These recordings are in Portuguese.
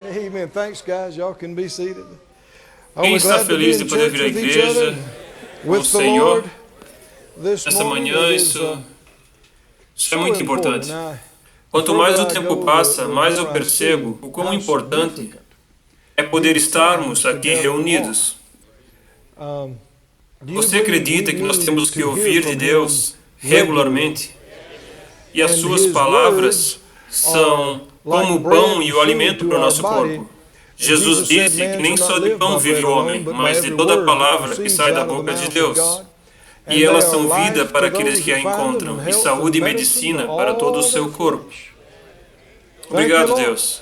Amen. Thanks, guys. Y'all can be seated. Quem está feliz de poder vir à igreja com o Senhor essa manhã? Isso é muito importante. Quanto mais o tempo passa, mais eu percebo o quão importante é poder estarmos aqui reunidos. Você acredita que nós temos que ouvir de Deus regularmente? E as suas palavras são como o pão e o alimento para o nosso corpo. Jesus disse que nem só de pão vive o homem, mas de toda palavra que sai da boca de Deus. E elas são vida para aqueles que a encontram, e saúde e medicina para todo o seu corpo. Obrigado, Deus.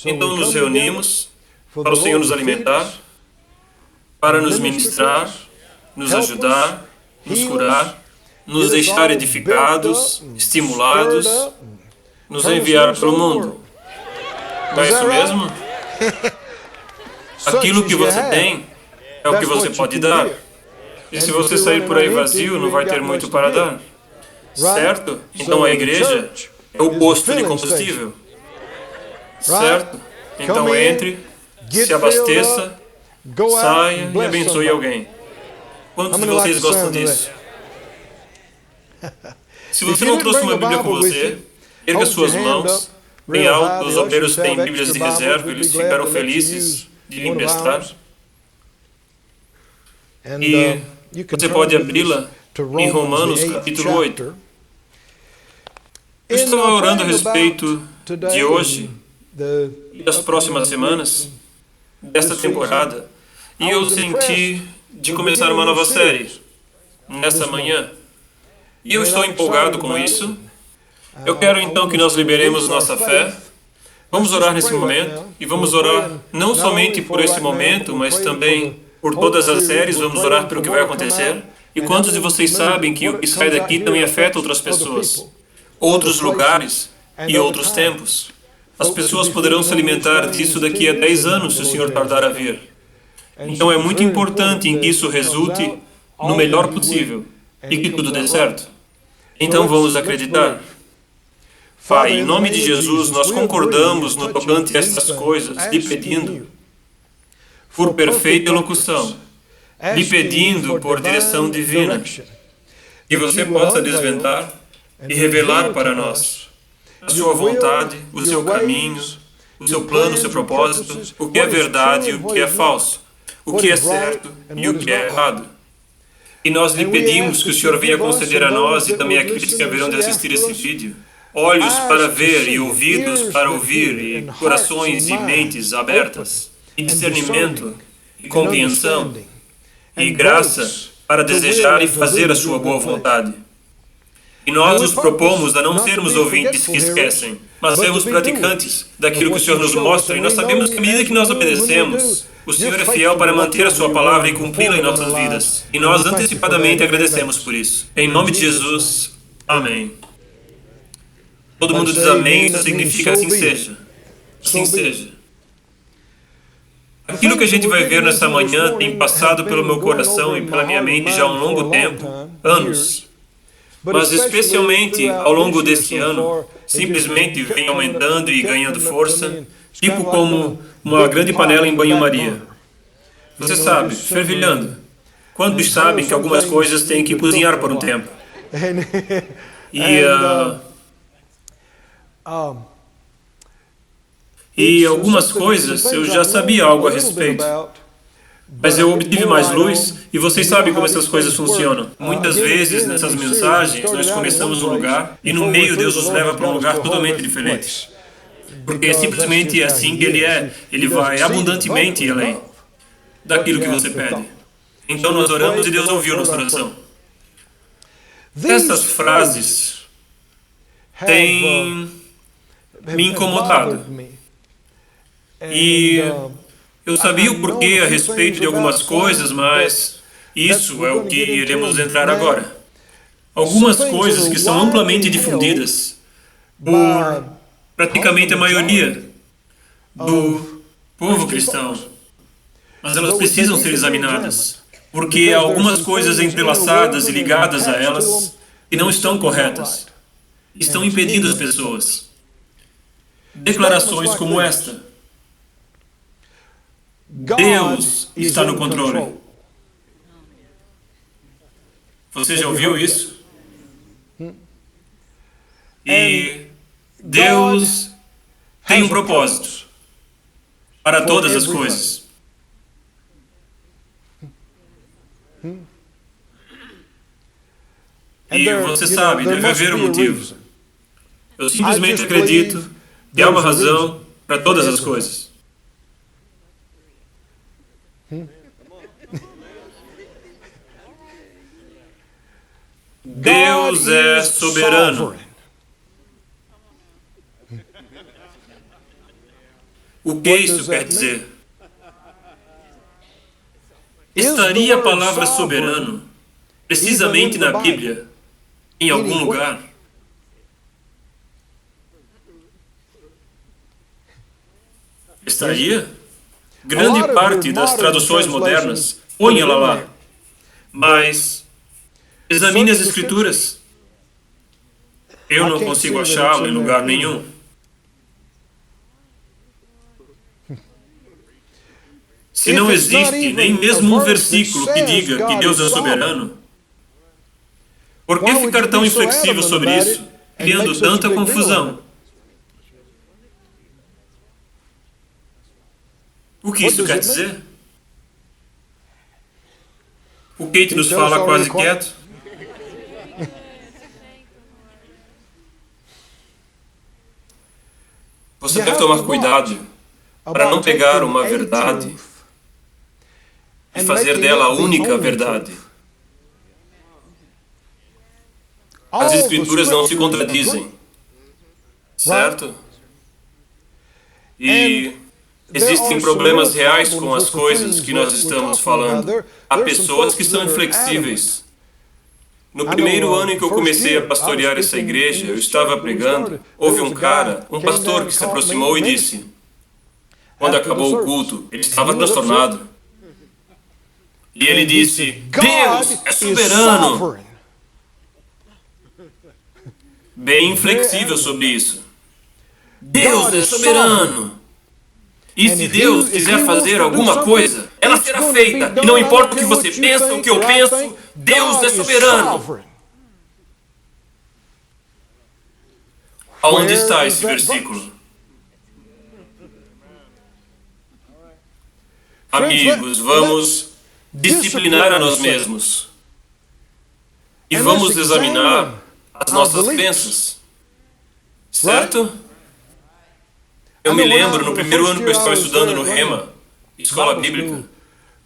Então nos reunimos para o Senhor nos alimentar, para nos ministrar, nos ajudar, nos curar, nos deixar edificados, estimulados, nos enviar para o mundo. Não é isso mesmo? Aquilo que você tem é o que você pode dar. E se você sair por aí vazio, não vai ter muito para dar. Certo? Então a igreja é o posto de combustível. Certo? Então entre, se abasteça, saia e abençoe alguém. Quantos de vocês gostam disso? Se você não trouxe uma Bíblia com você, erga suas mãos. Bem alto, os obreiros têm Bíblias de reserva, eles ficaram felizes de lhe emprestar. E você pode abri-la em Romanos, capítulo 8. Eu estava orando a respeito de hoje e das próximas semanas, desta temporada, e eu senti de começar uma nova série nessa manhã. E eu estou empolgado com isso. Eu quero então que nós liberemos nossa fé. Vamos orar nesse momento, e vamos orar não somente por esse momento, mas também por todas as séries. Vamos orar pelo que vai acontecer. E quantos de vocês sabem que o que sai daqui também afeta outras pessoas, outros lugares e outros tempos? As pessoas poderão se alimentar disso daqui a 10 anos, se o Senhor tardar a vir. Então é muito importante em que isso resulte no melhor possível e que tudo dê certo. Então vamos acreditar. Pai, em nome de Jesus, nós concordamos no tocante a estas coisas, lhe pedindo por perfeita elocução, lhe pedindo por direção divina, que você possa desvendar e revelar para nós a sua vontade, o seu caminho, o seu plano, o seu propósito, o que é verdade e o que é falso, o que é certo e o que é errado. E nós lhe pedimos que o Senhor venha conceder a nós e também àqueles que haverão de assistir esse vídeo olhos para ver e ouvidos para ouvir e corações e mentes abertas e discernimento e compreensão e graça para desejar e fazer a sua boa vontade. E nós nos propomos a não sermos ouvintes que esquecem, mas sermos praticantes daquilo que o Senhor nos mostra, e nós sabemos que à medida que nós obedecemos, o Senhor é fiel para manter a sua palavra e cumpri-la em nossas vidas. E nós antecipadamente agradecemos por isso. Em nome de Jesus, amém. Todo mundo diz amém, isso significa assim seja. Assim seja. Aquilo que a gente vai ver nessa manhã tem passado pelo meu coração e pela minha mente já há um longo tempo, anos. Mas especialmente ao longo deste ano, simplesmente vem aumentando e ganhando força, tipo como uma grande panela em banho-maria. Você sabe, fervilhando. Quantos sabem que algumas coisas têm que cozinhar por um tempo? E algumas coisas eu já sabia algo a respeito, mas eu obtive mais luz e vocês sabem como essas coisas funcionam. Muitas vezes nessas mensagens nós começamos um lugar e no meio Deus nos leva para um lugar totalmente diferente. Porque é simplesmente assim que Ele é. Ele vai abundantemente além daquilo que você pede. Então nós oramos e Deus ouviu nossa oração. Essas frases têm me incomodado. E eu sabia o porquê a respeito de algumas coisas, mas isso é o que iremos entrar agora. Algumas coisas que são amplamente difundidas por praticamente a maioria do povo cristão. Mas elas precisam ser examinadas, porque há algumas coisas entrelaçadas e ligadas a elas que não estão corretas. Estão impedindo as pessoas. Declarações como esta. Deus está no controle. Você já ouviu isso? E Deus tem um propósito para todas as coisas. E você sabe, deve haver um motivo. Eu simplesmente acredito que há uma razão para todas as coisas. Deus é soberano. O que isso quer dizer? Estaria a palavra soberano precisamente na Bíblia, em algum lugar? Estaria? Grande parte das traduções modernas põe ela lá. Mas examine as Escrituras. Eu não consigo achá-la em lugar nenhum. Se não existe nem mesmo um versículo que diga que Deus é soberano, por que ficar tão inflexível sobre isso, criando tanta confusão? O que isso quer dizer? O Kate nos fala quase quieto. Você deve tomar cuidado para não pegar uma verdade e fazer dela a única verdade. As Escrituras não se contradizem, certo? E existem problemas reais com as coisas que nós estamos falando. Há pessoas que são inflexíveis. No primeiro ano em que eu comecei a pastorear essa igreja, eu estava pregando, houve um pastor que se aproximou e disse, quando acabou o culto, ele estava transtornado. E ele disse, Deus é soberano. Bem inflexível sobre isso. Deus é soberano. E se Deus quiser fazer alguma coisa, ela será feita. E não importa o que você pensa, o que eu penso, Deus é soberano. Aonde está esse versículo? Amigos, vamos disciplinar a nós mesmos. E vamos examinar as nossas crenças. Certo? Eu me lembro, no primeiro ano que eu estava estudando no Rema, escola bíblica,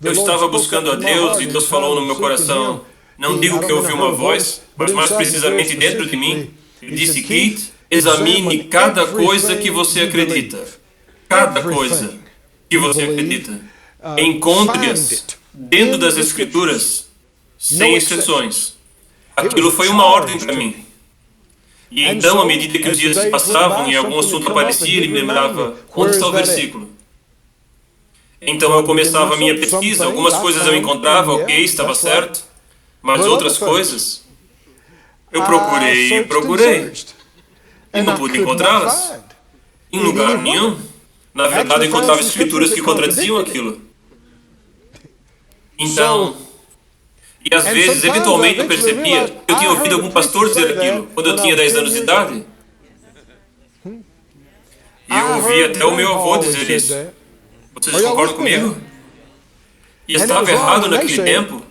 eu estava buscando a Deus e Deus falou no meu coração, não digo que eu ouvi uma voz, mas mais precisamente dentro de mim, ele disse, Kate, examine cada coisa que você acredita. Cada coisa que você acredita. Encontre-as dentro das Escrituras, sem exceções. Aquilo foi uma ordem para mim. E então, à medida que os dias se passavam e algum assunto aparecia, ele me lembrava, onde está o versículo? Então eu começava a minha pesquisa, algumas coisas eu encontrava, ok, estava certo, mas outras coisas, eu procurei, e não pude encontrá-las, em lugar nenhum. Na verdade, eu encontrava escrituras que contradiziam aquilo. Então, e às vezes, eventualmente, eu percebia que eu tinha ouvido algum pastor dizer aquilo quando eu tinha 10 anos de idade. E eu ouvi até o meu avô dizer isso. Vocês concordam comigo? E estava errado naquele tempo.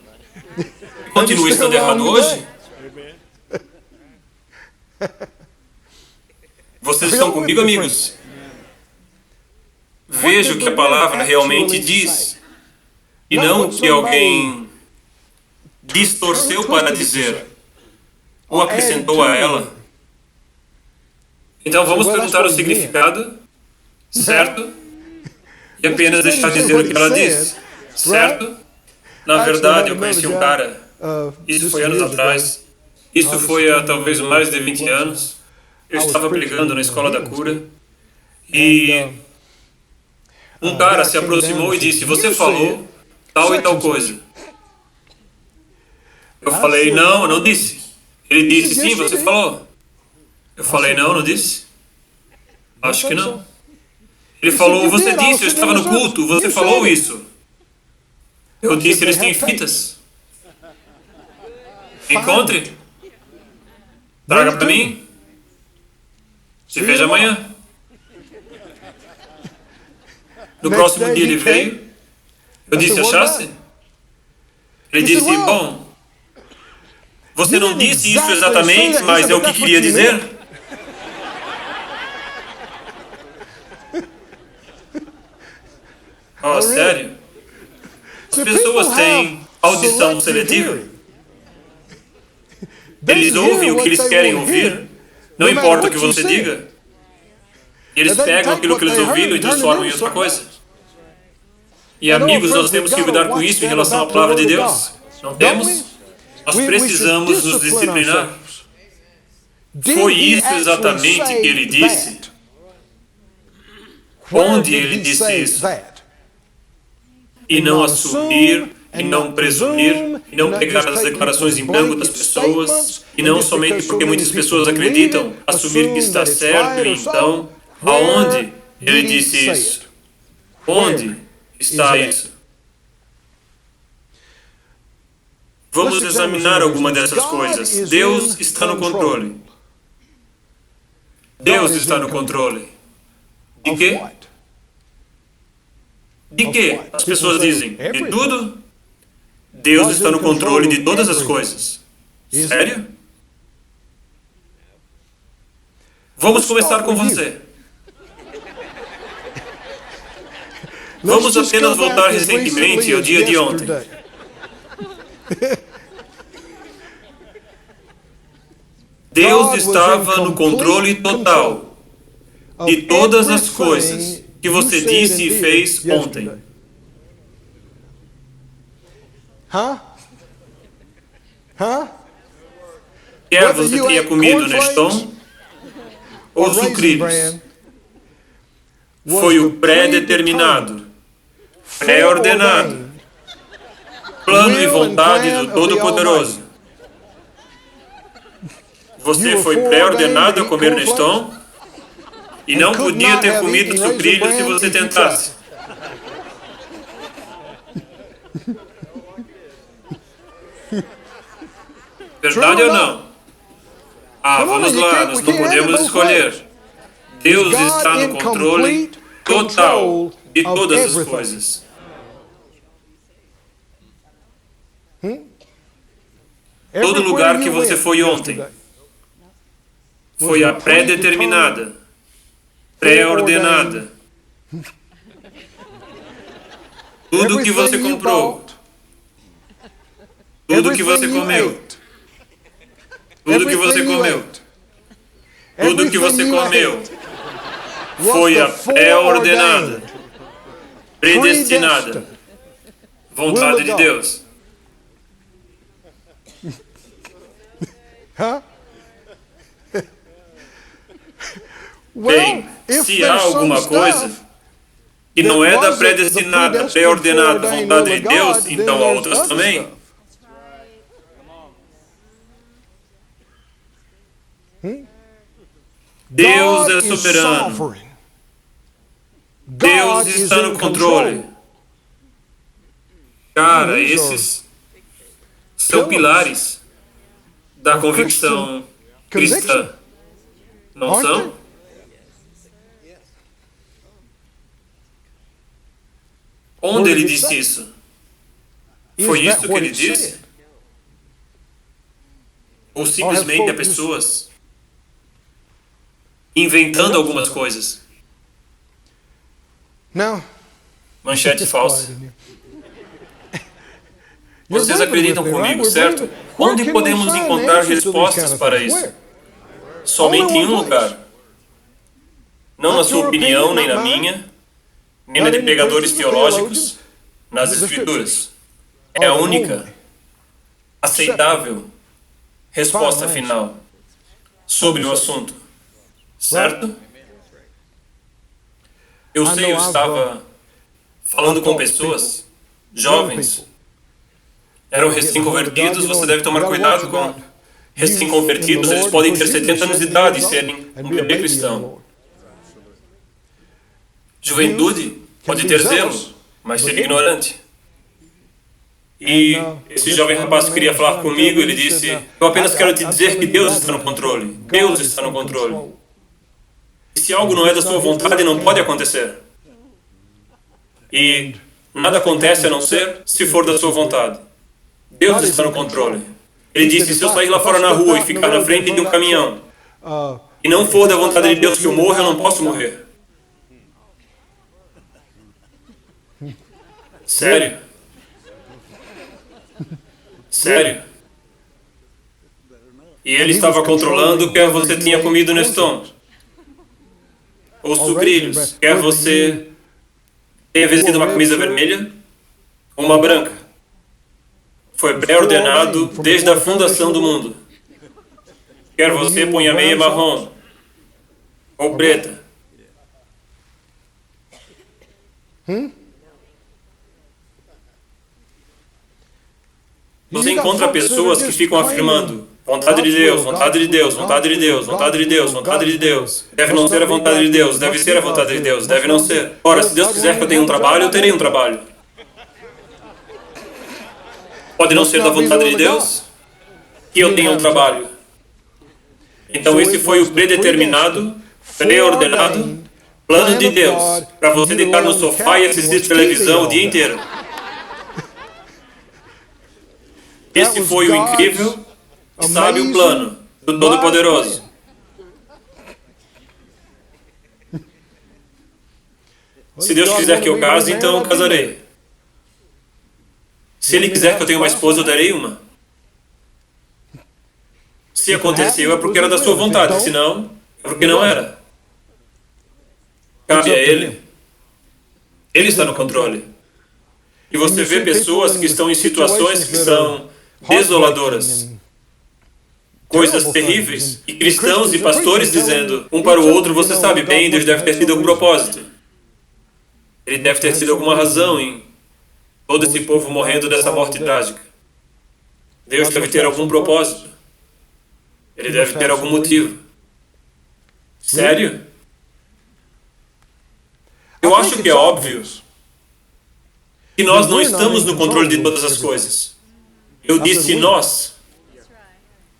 E continua estando errado hoje. Vocês estão comigo, amigos? Veja o que a palavra realmente diz. E não o que alguém distorceu para dizer, ou acrescentou a ela. Então vamos perguntar o significado, certo? E apenas deixar dizer o que ela disse, certo? Na verdade, eu conheci um cara, isso foi anos atrás, isso foi há talvez mais de 20 anos, eu estava pregando na Escola da Cura, e um cara se aproximou e disse, você falou tal e tal coisa. Eu falei, não, eu não disse. Ele disse, sim, você falou. Eu falei, não, eu não disse. Acho que não. Ele falou, você disse, eu estava no culto, você falou isso. Eu disse, eles têm fitas. Encontre. Traga para mim. Se veja amanhã. No próximo dia ele veio. Eu disse, achasse? Ele disse, bom, você não disse isso exatamente, mas é o que queria dizer? Oh, sério? As pessoas têm audição seletiva. Eles ouvem o que eles querem ouvir, não importa o que você diga. E eles pegam aquilo que eles ouviram e transformam em outra coisa. E amigos, nós temos que cuidar com isso em relação à palavra de Deus. Não temos? Nós precisamos nos disciplinar. Foi isso exatamente que ele disse? Onde ele disse isso? E não assumir, e não presumir, e não pegar as declarações em branco das pessoas, e não somente porque muitas pessoas acreditam, assumir que está certo, e então, aonde ele disse isso? Onde está isso? Vamos examinar alguma dessas coisas. Deus está no controle. Deus está no controle. De quê? De quê? As pessoas dizem, de tudo? Deus está no controle de todas as coisas. Sério? Vamos começar com você. Vamos apenas voltar recentemente ao dia de ontem. Deus estava no controle total de todas as coisas que você disse e fez ontem. Quer você tenha comido Neston ou sucrilhos, foi o pré-determinado, pré-ordenado, plano e vontade do Todo-Poderoso. Você foi pré-ordenado a comer Neston e não podia ter comido sucrilhos se você tentasse. Verdade ou não? Ah, vamos lá, nós não podemos escolher. Deus está no controle total de todas as coisas. Todo lugar que você foi ontem foi a pré-determinada, pré-ordenada. Tudo que você comprou, tudo que você comeu, tudo que você comeu, tudo que você comeu, foi a pré-ordenada, predestinada vontade de Deus. Bem, se há alguma coisa que não é da predestinada, pré-ordenada vontade de Deus, então há outras também. Deus é soberano. Deus está no controle. Cara, esses são pilares da convicção cristã. Não são? Onde ele disse isso? Foi isso que ele disse? Ou simplesmente há pessoas inventando algumas coisas? Manchete falsa. Vocês acreditam comigo, certo? Onde podemos encontrar respostas para isso? Somente em um lugar. Não na sua opinião, nem na minha, nem na de pregadores teológicos, nas Escrituras. É a única, aceitável resposta final sobre o assunto. Certo? Eu sei, eu estava falando com pessoas, jovens, eram recém-convertidos, você deve tomar cuidado com recém-convertidos, eles podem ter 70 anos de idade e serem um bebê cristão. Juventude pode ter zelo, mas ser ignorante. E esse jovem rapaz queria falar comigo, ele disse, eu apenas quero te dizer que Deus está no controle. Deus está no controle. E se algo não é da sua vontade, não pode acontecer. E nada acontece a não ser se for da sua vontade. Deus está no controle. Ele disse, se eu sair lá fora na rua e ficar na frente de um caminhão, e não for da vontade de Deus que eu morra, eu não posso morrer. Sério? Sério? E ele estava controlando o que você tinha comido no estômago. Os sucrilhos. Quer você tenha vestido uma camisa vermelha ou uma branca. Foi pré-ordenado desde a fundação do mundo. Quer você ponha meia marrom ou preta. Você encontra pessoas que ficam afirmando vontade de Deus, vontade de Deus, vontade de Deus, vontade de Deus, vontade de Deus. Deve não ser a vontade de Deus, deve ser a vontade de Deus, deve não ser. Ora, se Deus quiser que eu tenha um trabalho, eu terei um trabalho. Pode não ser da vontade de Deus que eu tenha um trabalho. Então esse foi o predeterminado, pré-ordenado plano de Deus para você deitar no sofá e assistir televisão o dia inteiro. Esse foi o incrível e sábio plano do Todo-Poderoso. Se Deus quiser que eu case, então eu casarei. Se Ele quiser que eu tenha uma esposa, eu darei uma. Se aconteceu, é porque era da sua vontade, se não, é porque não era. Cabe a Ele. Ele está no controle. E você vê pessoas que estão em situações que são desoladoras, coisas terríveis, e cristãos e pastores dizendo um para o outro, você sabe bem, Deus deve ter tido algum propósito. Ele deve ter tido alguma razão em todo esse povo morrendo dessa morte trágica. Deus deve ter algum propósito. Ele deve ter algum motivo. Sério? Eu acho que é óbvio que nós não estamos no controle de todas as coisas. Eu disse nós.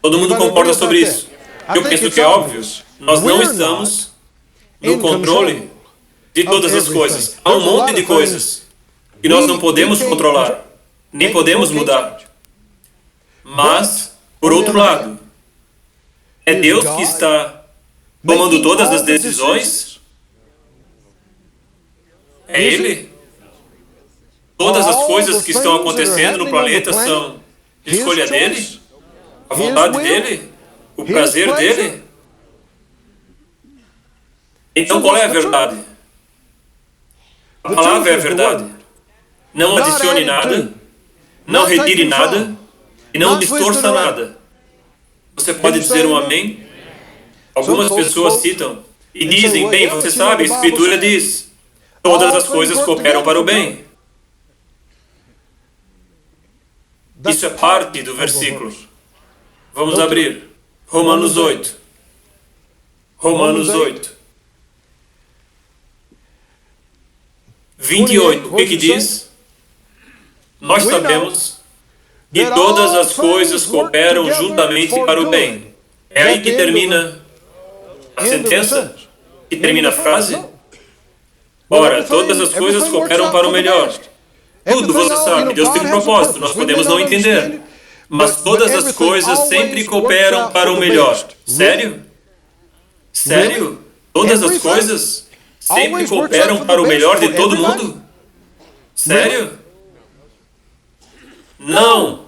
Todo mundo concorda sobre isso. Eu penso que é óbvio. Nós não estamos no controle de todas as coisas. Há um monte de coisas que nós não podemos controlar, nem podemos mudar. Mas, por outro lado, é Deus que está tomando todas as decisões? É Ele? Todas as coisas que estão acontecendo no planeta são escolha dele? A vontade dele? O prazer dele? Então qual é a verdade? A palavra é a verdade. Não adicione nada, não retire nada e não distorça nada. Você pode dizer um amém? Algumas pessoas citam e dizem, bem, você sabe, a Escritura diz, todas as coisas cooperam para o bem. Isso é parte do versículo. Vamos abrir. Romanos 8. Romanos 8. 28. O que diz? Nós sabemos que todas as coisas cooperam juntamente para o bem. É aí que termina a sentença? Que termina a frase? Ora, todas as coisas cooperam para o melhor. Tudo, você sabe, Deus tem um propósito, nós podemos não entender. Mas todas as coisas sempre cooperam para o melhor. Sério? Sério? Todas as coisas sempre cooperam para o melhor de todo mundo? Sério? Não!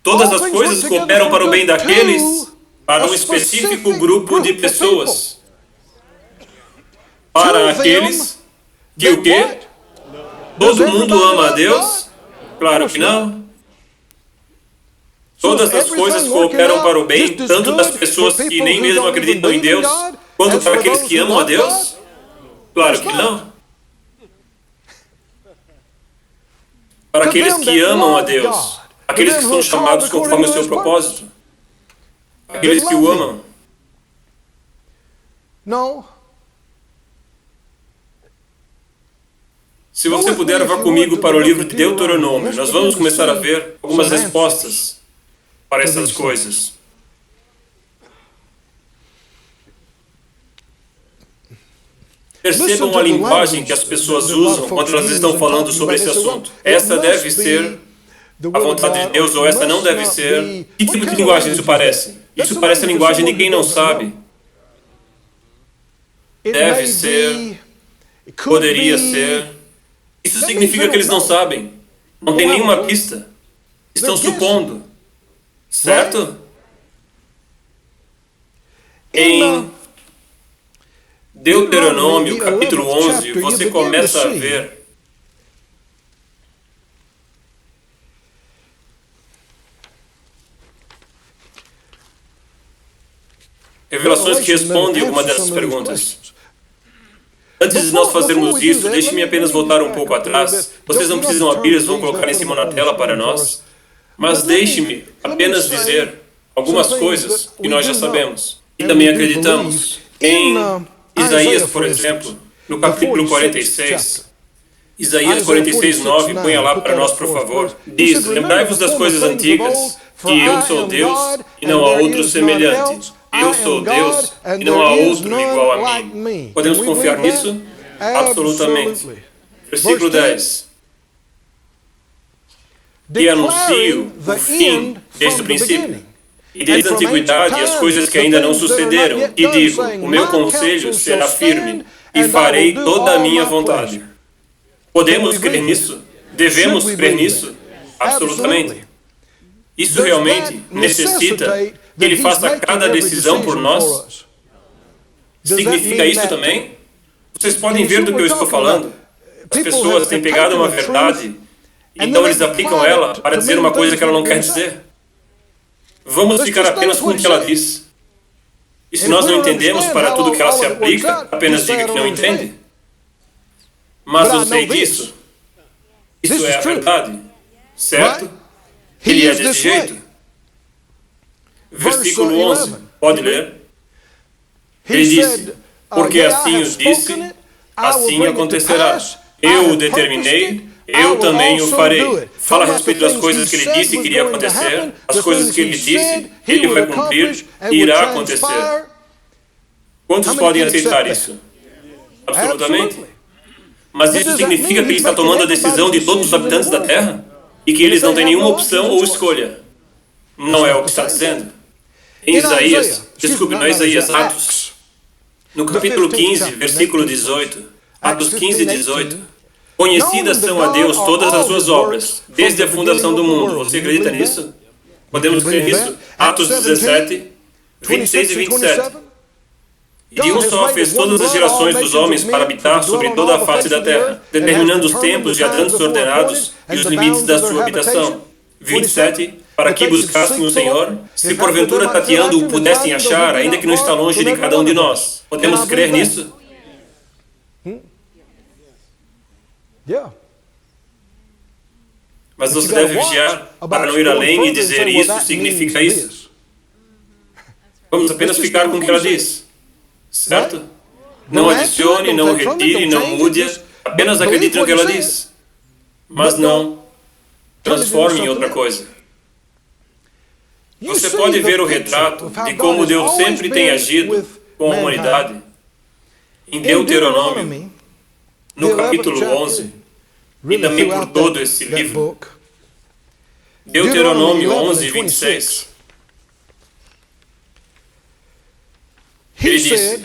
Todas as coisas cooperam para o bem daqueles, para um específico grupo de pessoas. Para aqueles que o quê? Todo mundo ama a Deus? Claro que não. Todas as coisas cooperam para o bem, tanto das pessoas que nem mesmo acreditam em Deus, quanto para aqueles que amam a Deus? Claro que não. Para aqueles que amam a Deus, aqueles que são chamados conforme o seu propósito, aqueles que o amam. Se você puder, vá comigo para o livro de Deuteronômio. Nós vamos começar a ver algumas respostas para essas coisas. Percebam a linguagem que as pessoas usam quando elas estão falando sobre esse assunto. Essa deve ser a vontade de Deus ou essa não deve ser. Que tipo de linguagem isso parece? Isso parece a linguagem de quem não sabe. Deve ser, poderia ser. Isso significa que eles não sabem. Não tem nenhuma pista. Estão supondo. Certo? Em Deuteronômio, capítulo 11, você começa a ver revelações que respondem alguma dessas perguntas. Antes de nós fazermos isso, deixe-me apenas voltar um pouco atrás. Vocês não precisam abrir, eles vão colocar em cima na tela para nós. Mas deixe-me apenas dizer algumas coisas que nós já sabemos e também acreditamos. Em Isaías, por exemplo, no capítulo 46, Isaías 46, 9, ponha lá para nós, por favor. Diz: lembrai-vos das coisas antigas, que eu sou Deus e não há outro semelhante. Eu sou Deus e não há outro igual a mim. Podemos confiar nisso? Absolutamente. Versículo 10. E anuncio o fim desde o princípio. E desde a antiguidade as coisas que ainda não sucederam. E digo, o meu conselho será firme e farei toda a minha vontade. Podemos crer nisso? Devemos crer nisso? Absolutamente. Isso realmente necessita que Ele faça cada decisão por nós? Significa isso também? Vocês podem ver do que eu estou falando. As pessoas têm pegado uma verdade, então eles aplicam ela para dizer uma coisa que ela não quer dizer. Vamos ficar apenas com o que ela diz. E se nós não entendemos para tudo que ela se aplica, apenas diga que não entende. Mas eu sei disso. Isso é a verdade. Certo? Ele é desse jeito. Versículo 11. Pode ler? Ele disse, porque assim o disse, assim acontecerá. Eu o determinei, eu também o farei. Fala a respeito das coisas que ele disse que iria acontecer, as coisas que ele disse, ele vai cumprir e irá acontecer. Quantos podem aceitar isso? Absolutamente. Mas isso significa que ele está tomando a decisão de todos os habitantes da Terra? E que eles não têm nenhuma opção ou escolha? Não é o que está dizendo. Em Isaías, desculpe, não é Isaías, Atos. No capítulo 15, versículo 18, Atos 15, 18. Conhecidas são a Deus todas as suas obras, desde a fundação do mundo. Você acredita nisso? Podemos crer nisso? Atos 17, 26 e 27. E de um só fez todas as gerações dos homens para habitar sobre toda a face da terra, determinando os tempos já antes ordenados e os limites da sua habitação. 27. Para que buscassem o Senhor, se porventura tateando o pudessem achar, ainda que não está longe de cada um de nós. Podemos crer nisso? Mas você deve vigiar para não ir além e dizer isso significa isso. Vamos apenas ficar com o que ela diz. Certo? Não adicione, não retire, não mude, apenas acredite no que ela diz. Mas não transforme em outra coisa. Você pode ver o retrato de como Deus sempre tem agido com a humanidade. Em Deuteronômio, no capítulo 11, e também por todo esse livro. Deuteronômio 11, 26. Ele disse,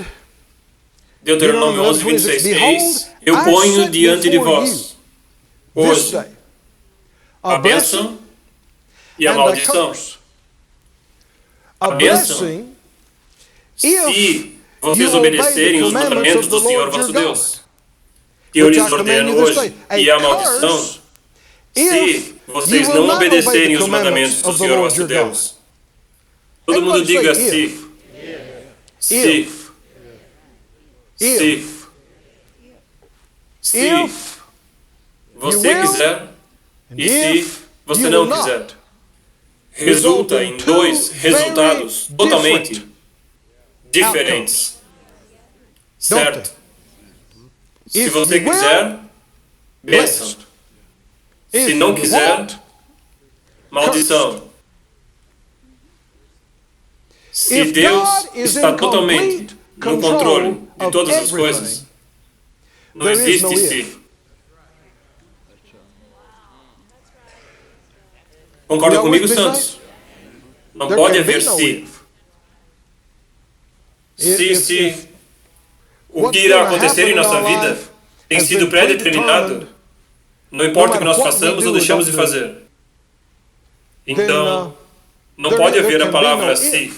Deuteronômio 11, 26, eis, eu ponho diante de vós, hoje, a bênção e a maldição. A bênção, se vocês obedecerem os mandamentos do Senhor vosso Deus, que eu lhes ordeno hoje, e a maldição, se vocês não obedecerem os mandamentos do Senhor vosso Deus. Todo mundo diga se. Se. Se. Se você quiser e se você não quiser. Resulta em dois resultados totalmente diferentes. Certo? Se você quiser, bênção. Se não quiser, maldição. Se Deus está totalmente no controle de todas as coisas, não existe se. Concorda comigo, Santos? Não pode haver se. Se o que irá acontecer em nossa vida tem sido pré-determinado, não importa o que nós façamos ou deixamos de fazer. Então, não pode haver a palavra se.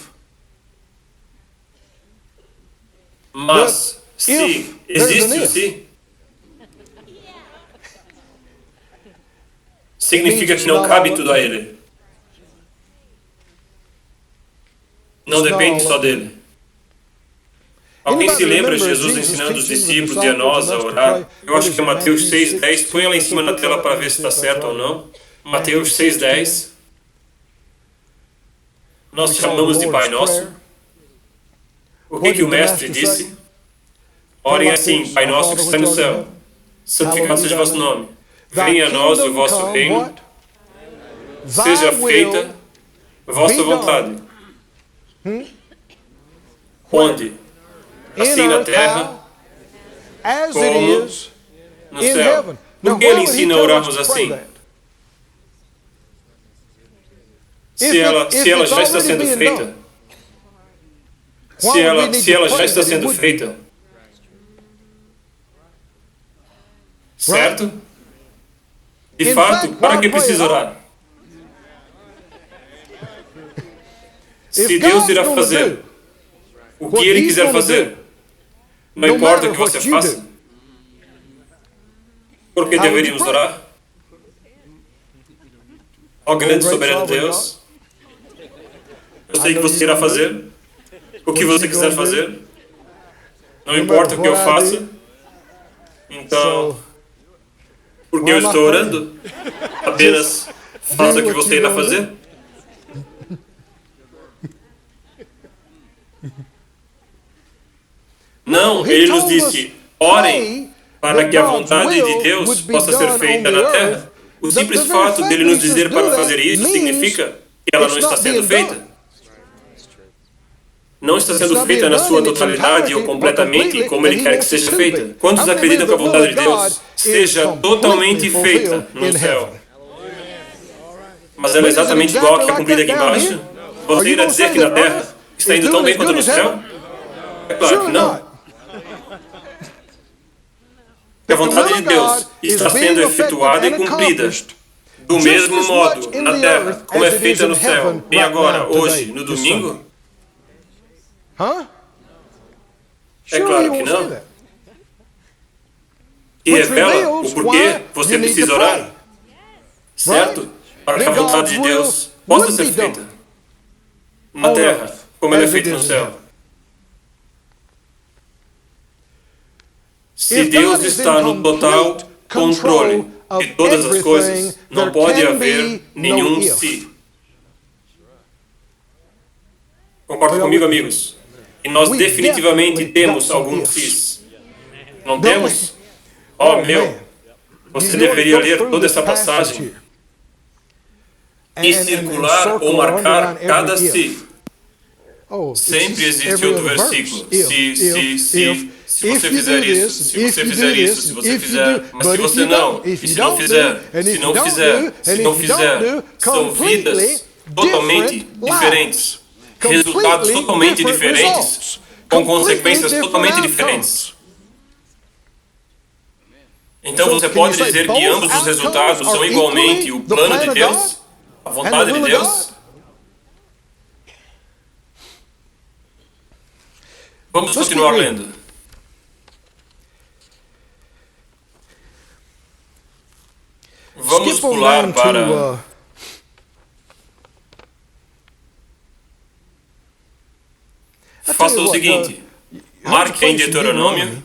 Mas, se existe o se, significa que não cabe tudo a Ele. Não depende só dele. Alguém se lembra de Jesus ensinando os discípulos e a nós a orar? Eu acho que é Mateus 6,10. Põe ela em cima na tela para ver se está certo ou não. Mateus 6,10. Nós chamamos de Pai Nosso. O que o Mestre disse? Orem assim: Pai Nosso que está no céu, santificado seja o vosso nome. Venha a nós o vosso reino. Seja feita a vossa vontade. Onde? Assim na terra, como no céu. Por que ele ensina a orarmos assim? Se ela já está sendo feita, se ela já está sendo feita, certo? De fato, para que precisa orar? Se Deus irá fazer o que Ele quiser fazer, não importa o que você faça, por que deveríamos orar? Ó grande soberano Deus, eu sei que você irá fazer o que você quiser fazer, não importa o que eu faça, então, por que eu estou orando? Apenas faça o que você irá fazer. Não, ele nos disse: orem para que a vontade de Deus possa ser feita na terra. O simples fato dele nos dizer para fazer isso significa que ela não está sendo feita. Não está sendo feita na sua totalidade ou completamente como ele quer que seja feita. Quantos acreditam que a vontade de Deus seja totalmente feita no céu? Mas ela é exatamente igual à que é cumprida aqui embaixo? Você irá dizer que na terra está indo tão bem quanto no céu? É claro que não. Que a vontade de Deus está sendo efetuada e cumprida do mesmo modo na terra como é feita no céu, bem agora, hoje, no domingo? É claro que não. E revela o porquê você precisa orar, certo? Para que a vontade de Deus possa ser feita na terra como ela é feita no céu. Se Deus está no total controle de todas as coisas, não pode haver nenhum se. Concordam comigo, amigos? E nós definitivamente temos algum se. Não temos? Oh, meu! Você deveria ler toda essa passagem e circular ou marcar cada se. Sempre existe outro versículo. Se você fizer isso, se você fizer isso, se você fizer, mas se você não, e se não fizer, se não fizer, se não fizer, são vidas totalmente diferentes, resultados totalmente diferentes, com consequências totalmente diferentes. Então você pode dizer que ambos os resultados são igualmente o plano de Deus, a vontade de Deus? Vamos continuar lendo. Vamos pular para... Faça o seguinte, marque em Deuteronômio,